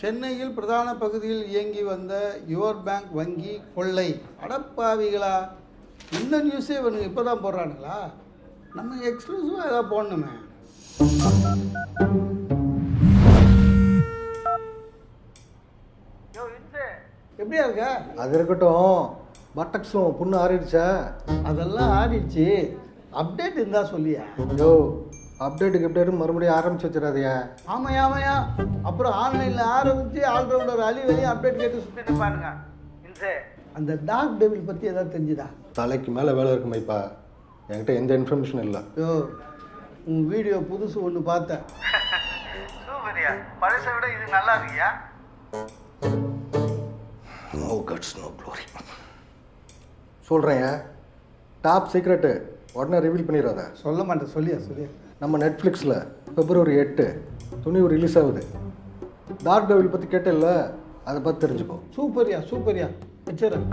சென்னையில் பிரதான பகுதியில் இயங்கி வந்த யுவர் பேங்க் வங்கி கொள்ளை. அடப்பாவிகளா, இந்த நியூஸே இவனுக்கு இப்போ தான் போடுறானுங்களா? நம்ம எக்ஸ்க்ளூசிவாக ஏதாவது போடணுமே. எப்படியா இருக்க? அது இருக்கட்டும், பட்டக்ஸும் புண்ணு ஆறிடுச்சா? அதெல்லாம் ஆடிடுச்சு. அப்டேட் இருந்தால் சொல்லியா? யோ, அப்டேட்டு மறுபடியும் ஆரம்பிச்சு வச்சிடாதயா. ஆமையா அப்புறம் ஆன்லைனில் ஆரம்பித்து ஆல்ரவுண்டர் அலி வரையும் அப்டேட் கேட்டு சுற்றிட்டு பாருங்க. அந்த டாக் டெவில் பற்றி ஏதாவது தெரிஞ்சுதா? தலைக்கு மேலே வேலை இருக்குமைப்பா, என்கிட்ட எந்த இன்ஃபர்மேஷனும் இல்லை. யோ, உன் வீடியோ புதுசு ஒன்று பார்த்தேன். சூப்பரியா, பழசை விட இது நல்லா இருக்கியா? No guts no glory. சொல்கிறேன், டாப் சீக்ரெட்டு உடனே ரிவீல் பண்ணிடாத. சொல்ல மாட்டேன், சொல்லியா. நம்ம நெட்ஃப்ளிக்ஸில் February 8 துணிவு ரிலீஸ் ஆகுது. டார்க் டெவில் பற்றி கேட்டேல்ல, அதை பார்த்து தெரிஞ்சுக்கோ. சூப்பரியா வச்சிடறேன்.